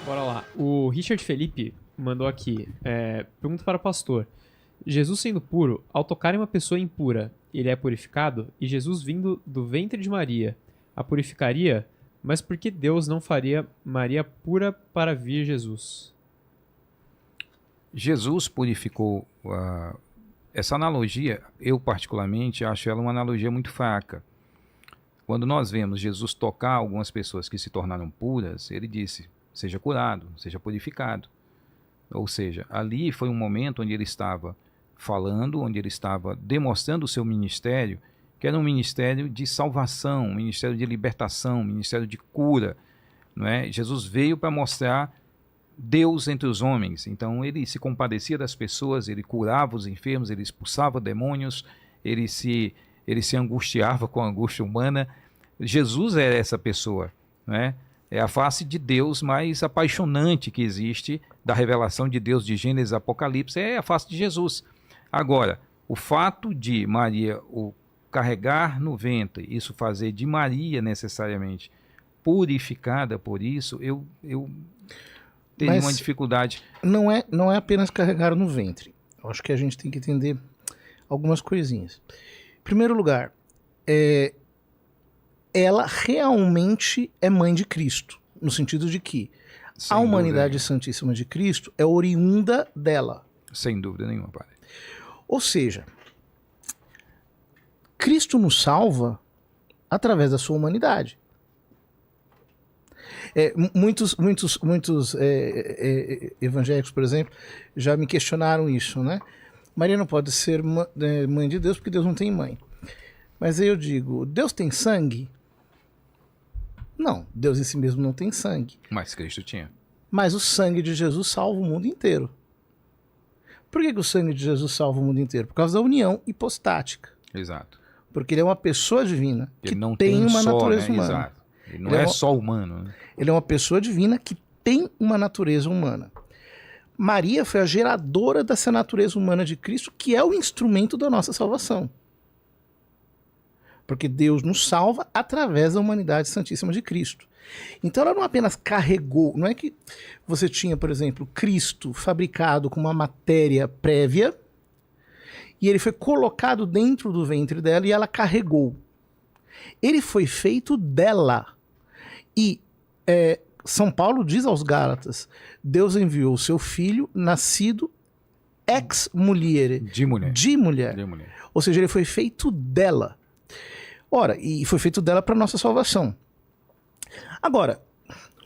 Bora lá. O Richard Felipe mandou aqui. Pergunta para o pastor. Jesus sendo puro, ao tocar em uma pessoa impura, ele é purificado? E Jesus vindo do ventre de Maria, a purificaria? Mas por que Deus não faria Maria pura para vir Jesus? Jesus purificou essa analogia, eu particularmente acho ela uma analogia muito fraca. Quando nós vemos Jesus tocar algumas pessoas que se tornaram puras, ele disse, seja curado, seja purificado. Ou seja, ali foi um momento onde ele estava falando, onde ele estava demonstrando o seu ministério, que era um ministério de salvação, um ministério de libertação, um ministério de cura, não é? Jesus veio para mostrar Deus entre os homens. Então ele se compadecia das pessoas, ele curava os enfermos, ele expulsava demônios, ele se angustiava com a angústia humana. Jesus é essa pessoa, né? É a face de Deus mais apaixonante que existe, da revelação de Deus de Gênesis e Apocalipse, é a face de Jesus. Agora, o fato de Maria o carregar no ventre, isso fazer de Maria necessariamente purificada por isso, eu teria uma dificuldade. Não é apenas carregar no ventre. Eu acho que a gente tem que entender algumas coisinhas. Em primeiro lugar, ela realmente é mãe de Cristo, no sentido de que a humanidade santíssima de Cristo é oriunda dela. Sem dúvida nenhuma, pai. Ou seja, Cristo nos salva através da sua humanidade. Muitos evangélicos, por exemplo, já me questionaram isso, né? Maria não pode ser mãe de Deus porque Deus não tem mãe. Mas aí eu digo, Deus tem sangue? Não, Deus em si mesmo não tem sangue. Mas Cristo tinha. Mas o sangue de Jesus salva o mundo inteiro. Por que o sangue de Jesus salva o mundo inteiro? Por causa da união hipostática. Exato. Porque ele é uma pessoa divina que ele não tem uma só, natureza né? humana. Exato. Ele não é só humano. Né? Ele é uma pessoa divina que tem uma natureza humana. Maria foi a geradora dessa natureza humana de Cristo, que é o instrumento da nossa salvação. Porque Deus nos salva através da humanidade santíssima de Cristo. Então ela não apenas carregou, não é que você tinha, por exemplo, Cristo fabricado com uma matéria prévia e ele foi colocado dentro do ventre dela e ela carregou. Ele foi feito dela. E São Paulo diz aos Gálatas, Deus enviou o seu filho nascido ex mulher. De mulher. De mulher. Ou seja, ele foi feito dela. Ora, e foi feito dela para nossa salvação. Agora,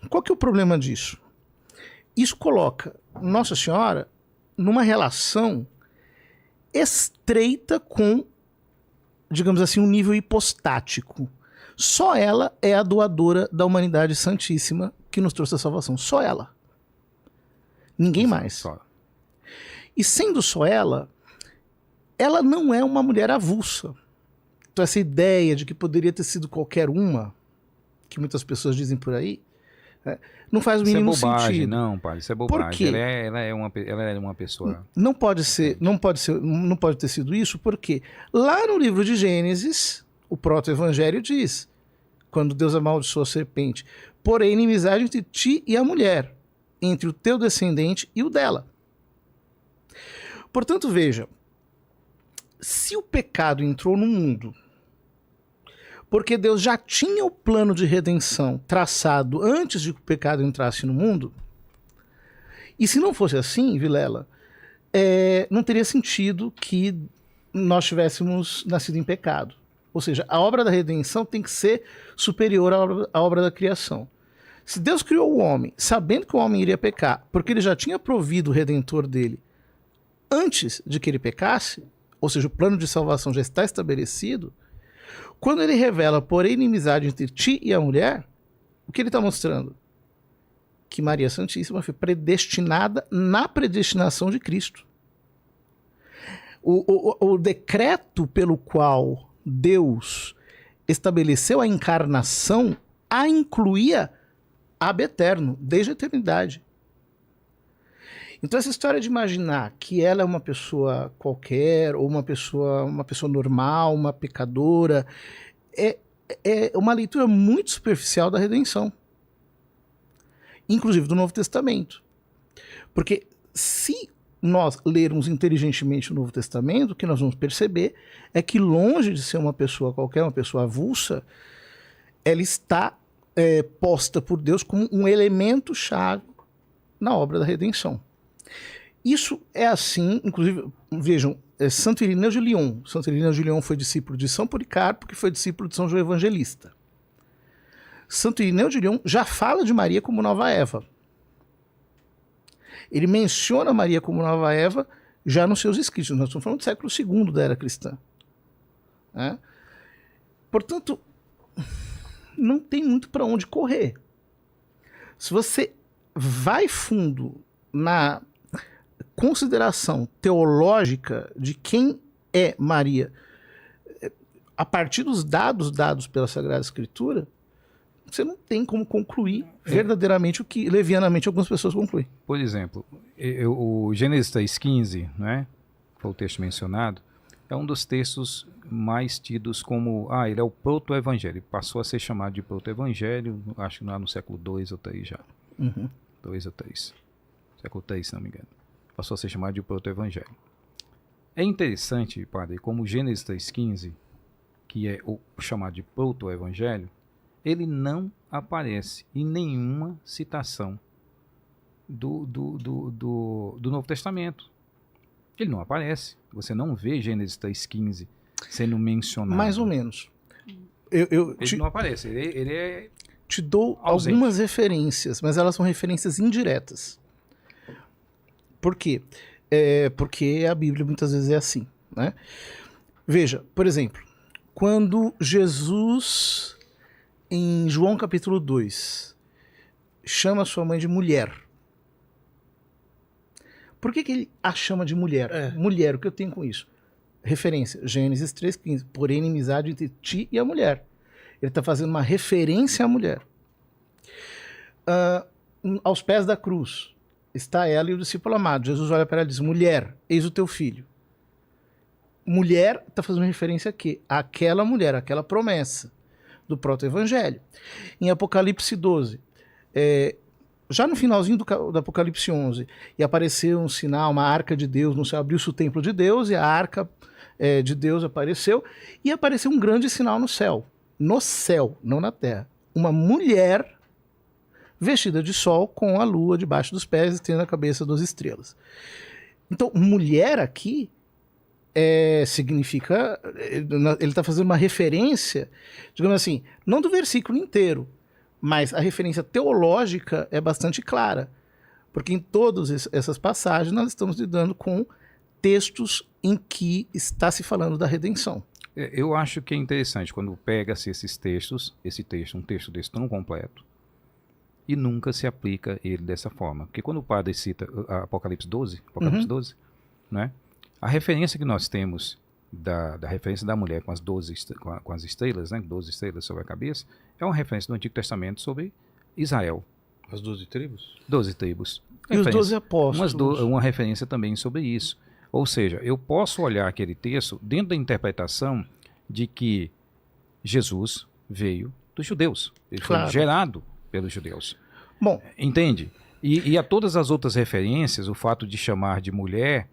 qual que é o problema disso? Isso coloca Nossa Senhora numa relação estreita com, digamos assim, um nível hipostático. Só ela é a doadora da humanidade santíssima que nos trouxe a salvação. Só ela. Ninguém mais. Só. E sendo só ela não é uma mulher avulsa. Então essa ideia de que poderia ter sido qualquer uma, que muitas pessoas dizem por aí, não faz o mínimo sentido. Isso é bobagem, sentido. não, pai, isso é bobagem. Por quê? Ela é uma pessoa... Não pode ter sido isso, porque lá no livro de Gênesis, o proto-evangelho diz, quando Deus amaldiçoou a serpente, porém inimizade entre ti e a mulher, entre o teu descendente e o dela. Portanto, veja, se o pecado entrou no mundo, porque Deus já tinha o plano de redenção traçado antes de que o pecado entrasse no mundo, e se não fosse assim, Vilela, não teria sentido que nós tivéssemos nascido em pecado. Ou seja, a obra da redenção tem que ser superior à obra da criação. Se Deus criou o homem, sabendo que o homem iria pecar, porque ele já tinha provido o redentor dele antes de que ele pecasse, ou seja, o plano de salvação já está estabelecido, quando ele revela, porém, inimizade entre ti e a mulher, o que ele está mostrando? Que Maria Santíssima foi predestinada na predestinação de Cristo. O decreto pelo qual Deus estabeleceu a encarnação a incluía ab eterno, desde a eternidade. Então essa história de imaginar que ela é uma pessoa qualquer, ou uma pessoa normal, uma pecadora, é uma leitura muito superficial da redenção. inclusive do Novo Testamento. Porque se nós lermos inteligentemente o Novo Testamento, o que nós vamos perceber é que, longe de ser uma pessoa qualquer, uma pessoa avulsa, ela está posta por Deus como um elemento-chave na obra da redenção. Isso é assim, inclusive, vejam, Santo Irineu de Lyon. Santo Irineu de Lyon foi discípulo de São Policarpo, que foi discípulo de São João Evangelista. Santo Irineu de Lyon já fala de Maria como nova Eva. Ele menciona Maria como nova Eva já nos seus escritos. Nós estamos falando do século II da era cristã. Portanto, não tem muito para onde correr. Se você vai fundo na consideração teológica de quem é Maria, a partir dos dados pela Sagrada Escritura, você não tem como concluir verdadeiramente o que levianamente algumas pessoas concluem. Por exemplo, o Gênesis 3,15, né, que foi o texto mencionado, é um dos textos mais tidos como, ele é o proto-evangelho. Passou a ser chamado de proto-evangelho, acho que lá no século II ou III já. 2 ou 3. Século III, se não me engano. Passou a ser chamado de proto-evangelho. É interessante, padre, como o Gênesis 3,15, que é o chamado de proto-evangelho, ele não aparece em nenhuma citação do Novo Testamento. Ele não aparece. Você não vê Gênesis 3,15 sendo mencionado. Mais ou menos. Ele não aparece. Ele é te dou ausente. Algumas referências, mas elas são referências indiretas. Por quê? Porque a Bíblia muitas vezes é assim, né? Veja, por exemplo, quando Jesus, em João capítulo 2, chama sua mãe de mulher. Por que ele a chama de mulher? Mulher, o que eu tenho com isso? Referência, Gênesis 3,15. Por inimizade entre ti e a mulher. Ele está fazendo uma referência à mulher. Aos pés da cruz está ela e o discípulo amado. Jesus olha para ela e diz, mulher, eis o teu filho. Mulher está fazendo referência a quê? Àquela mulher, àquela promessa do proto-evangelho. Em Apocalipse 12, já no finalzinho do Apocalipse 11, e apareceu um sinal, uma arca de Deus no céu, abriu-se o templo de Deus, e a arca de Deus apareceu, e apareceu um grande sinal no céu, não na terra. Uma mulher vestida de sol, com a lua debaixo dos pés e tendo a cabeça 12 estrelas. Então, mulher aqui significa, ele está fazendo uma referência, digamos assim, não do versículo inteiro, mas a referência teológica é bastante clara, porque em todas essas passagens nós estamos lidando com textos em que está se falando da redenção. Eu acho que é interessante quando pega-se esses textos, um texto desse tão completo, e nunca se aplica ele dessa forma. Porque quando o padre cita Apocalipse 12, né, a referência que nós temos da referência da mulher com as 12 com as estrelas, né, 12 estrelas sobre a cabeça, é uma referência do Antigo Testamento sobre Israel. As 12 tribos? 12 tribos. E os 12 apóstolos. Uma referência também sobre isso. Ou seja, eu posso olhar aquele texto dentro da interpretação de que Jesus veio dos judeus. Ele foi gerado pelos judeus. Bom, entende? E a todas as outras referências, o fato de chamar de mulher,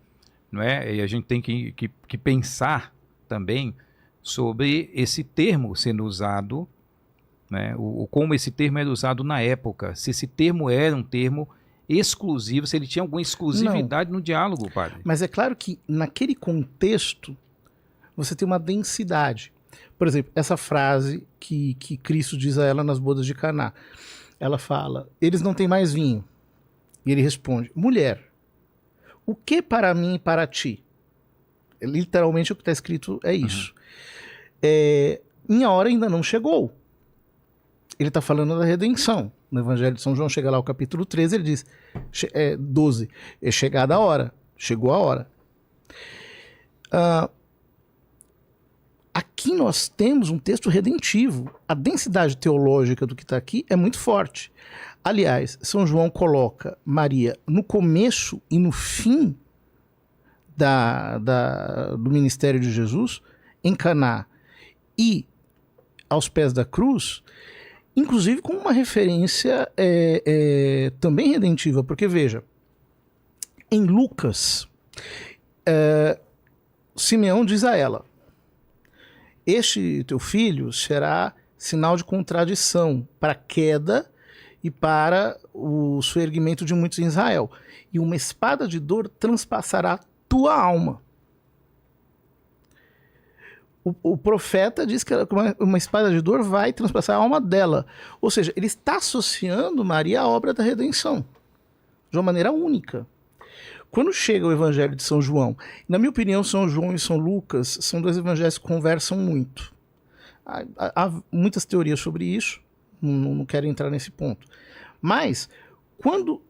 não é? E a gente tem que pensar também sobre esse termo sendo usado, né? Como esse termo era usado na época, se esse termo era um termo exclusivo, se ele tinha alguma exclusividade no diálogo, padre. Mas é claro que naquele contexto você tem uma densidade. Por exemplo, essa frase que Cristo diz a ela nas bodas de Caná. Ela fala, eles não têm mais vinho. E ele responde, mulher, o que para mim e para ti? Literalmente o que está escrito é isso. Minha hora ainda não chegou. Ele está falando da redenção. No Evangelho de São João, chega lá o capítulo 13, ele diz, 12, é chegada a hora, chegou a hora. Aqui nós temos um texto redentivo. A densidade teológica do que está aqui é muito forte. Aliás, São João coloca Maria no começo e no fim do ministério de Jesus, em Caná e aos pés da cruz, inclusive com uma referência também redentiva, porque veja, em Lucas, Simeão diz a ela: este teu filho será sinal de contradição para a queda e para o soerguimento de muitos em Israel, e uma espada de dor transpassará tua alma. O profeta diz que uma espada de dor vai transpassar a alma dela. Ou seja, ele está associando Maria à obra da redenção de uma maneira única. Quando chega o evangelho de São João, na minha opinião, São João e São Lucas são dois evangelhos que conversam muito. Há muitas teorias sobre isso, não quero entrar nesse ponto. Mas, quando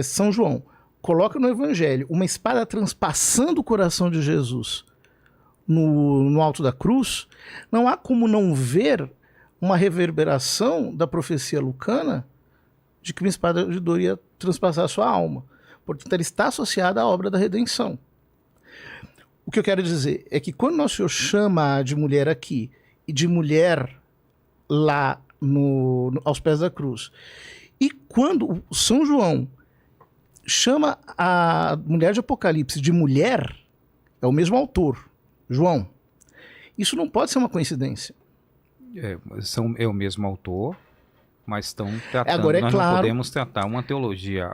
São João coloca no evangelho uma espada transpassando o coração de Jesus no alto da cruz, não há como não ver uma reverberação da profecia lucana de que uma espada de dor ia transpassar a sua alma. Portanto, ela está associada à obra da redenção. O que eu quero dizer é que quando Nosso Senhor chama de mulher aqui e de mulher lá aos pés da cruz, e quando São João chama a mulher de Apocalipse de mulher, é o mesmo autor, João. Isso não pode ser uma coincidência. É o mesmo autor, mas estão tratando. Agora, nós claro, não podemos tratar uma teologia,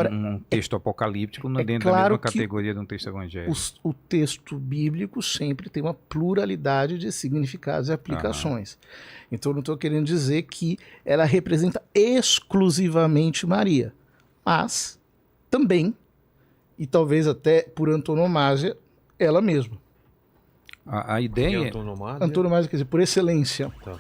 um texto apocalíptico dentro da mesma categoria de um texto evangélico. O texto bíblico sempre tem uma pluralidade de significados e aplicações. Então, eu não estou querendo dizer que ela representa exclusivamente Maria, mas também, e talvez até por antonomasia, ela mesma. A ideia... Antonomasia? Antonomasia quer dizer por excelência. Tá.